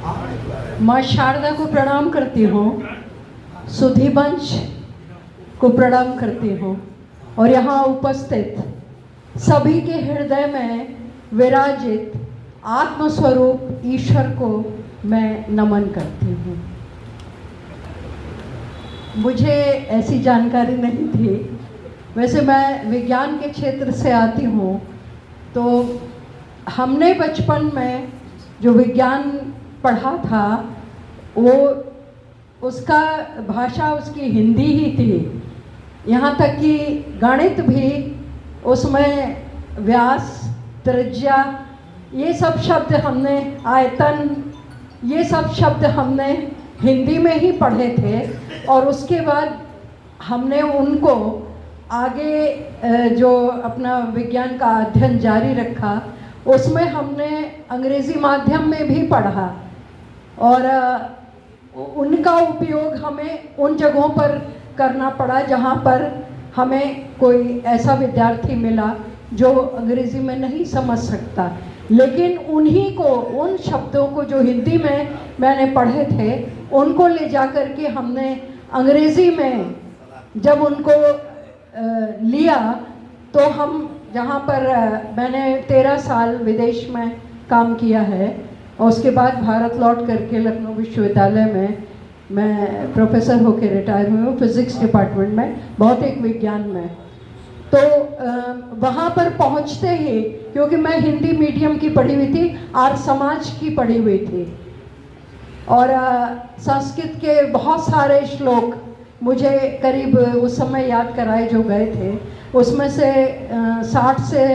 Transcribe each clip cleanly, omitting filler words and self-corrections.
माँ शारदा को प्रणाम करती हूँ, सुधीवंश को प्रणाम करती हूँ और यहाँ उपस्थित सभी के हृदय में विराजित आत्मस्वरूप ईश्वर को मैं नमन करती हूँ। मुझे ऐसी जानकारी नहीं थी, वैसे मैं विज्ञान के क्षेत्र से आती हूँ, तो हमने बचपन में जो विज्ञान पढ़ा था वो उसका भाषा उसकी हिंदी ही थी। यहाँ तक कि गणित भी उसमें व्यास, त्रिज्या, ये सब शब्द हमने, आयतन, ये सब शब्द हमने हिंदी में ही पढ़े थे। और उसके बाद हमने उनको आगे जो अपना विज्ञान का अध्ययन जारी रखा, उसमें हमने अंग्रेज़ी माध्यम में भी पढ़ा और उनका उपयोग हमें उन जगहों पर करना पड़ा जहाँ पर हमें कोई ऐसा विद्यार्थी मिला जो अंग्रेज़ी में नहीं समझ सकता। लेकिन उन्हीं को, उन शब्दों को जो हिंदी में मैंने पढ़े थे, उनको ले जा कर के हमने अंग्रेज़ी में जब उनको लिया, तो हम जहाँ पर मैंने 13 साल विदेश में काम किया है और उसके बाद भारत लौट करके लखनऊ विश्वविद्यालय में मैं प्रोफेसर होकर रिटायर हुई हूँ, फिज़िक्स डिपार्टमेंट में, भौतिक विज्ञान में। तो वहाँ पर पहुँचते ही, क्योंकि मैं हिंदी मीडियम की पढ़ी हुई थी, आर्य समाज की पढ़ी हुई थी और संस्कृत के बहुत सारे श्लोक मुझे करीब उस समय याद कराए जो गए थे, उसमें से 60 से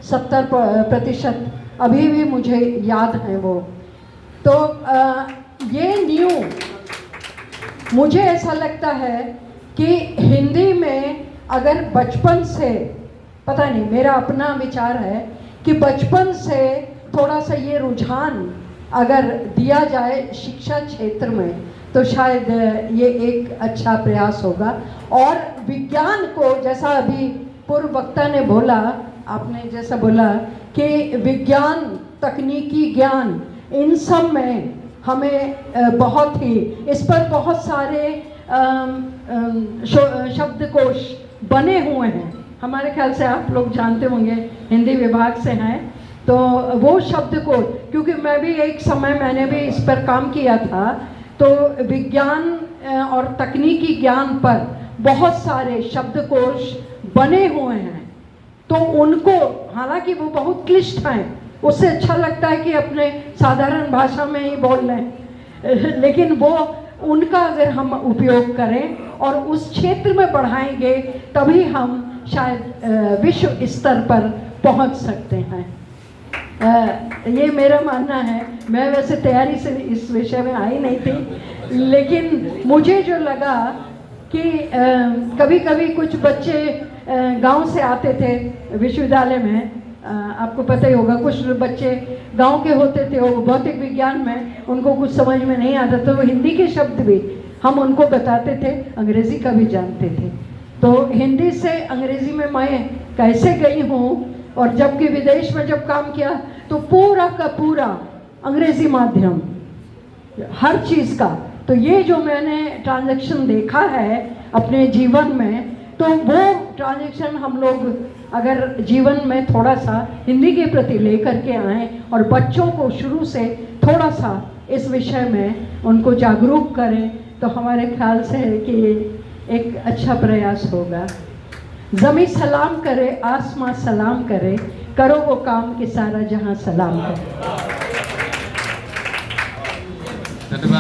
70% अभी भी मुझे याद हैं वो। तो ये न्यू, मुझे ऐसा लगता है कि हिंदी में अगर बचपन से, पता नहीं, मेरा अपना विचार है कि बचपन से थोड़ा सा ये रुझान अगर दिया जाए शिक्षा क्षेत्र में, तो शायद ये एक अच्छा प्रयास होगा। और विज्ञान को, जैसा अभी पूर्व वक्ता ने बोला, आपने जैसा बोला कि विज्ञान, तकनीकी ज्ञान, इन सब में हमें बहुत ही, इस पर बहुत सारे शब्दकोश बने हुए हैं। हमारे ख्याल से आप लोग जानते होंगे, हिंदी विभाग से हैं, तो वो शब्दकोश, क्योंकि मैं भी एक समय मैंने भी इस पर काम किया था, तो विज्ञान और तकनीकी ज्ञान पर बहुत सारे शब्दकोश बने हुए हैं। तो उनको, हालांकि वो बहुत क्लिष्ट हैं, उससे अच्छा लगता है कि अपने साधारण भाषा में ही बोल लें, लेकिन वो उनका अगर हम उपयोग करें और उस क्षेत्र में बढ़ाएंगे, तभी हम शायद विश्व स्तर पर पहुंच सकते हैं। ये मेरा मानना है। मैं वैसे तैयारी से इस विषय में आई नहीं थी, लेकिन मुझे जो लगा कि कभी कभी कुछ बच्चे गांव से आते थे विश्वविद्यालय में, आपको पता ही होगा, कुछ बच्चे गांव के होते थे, वो भौतिक विज्ञान में उनको कुछ समझ में नहीं आता, तो हिंदी के शब्द भी हम उनको बताते थे, अंग्रेज़ी का भी जानते थे। तो हिंदी से अंग्रेज़ी में मैं कैसे गई हूँ, और जबकि विदेश में जब काम किया तो पूरा का पूरा अंग्रेज़ी माध्यम, हर चीज़ का। तो ये जो मैंने ट्रांजैक्शन देखा है अपने जीवन में, तो वो ट्रांजैक्शन हम लोग अगर जीवन में थोड़ा सा हिंदी के प्रति लेकर के आएँ और बच्चों को शुरू से थोड़ा सा इस विषय में उनको जागरूक करें, तो हमारे ख्याल से है कि एक अच्छा प्रयास होगा। ज़मीं सलाम करे, आसमां सलाम करे, करो वो काम कि सारा जहां सलाम करे।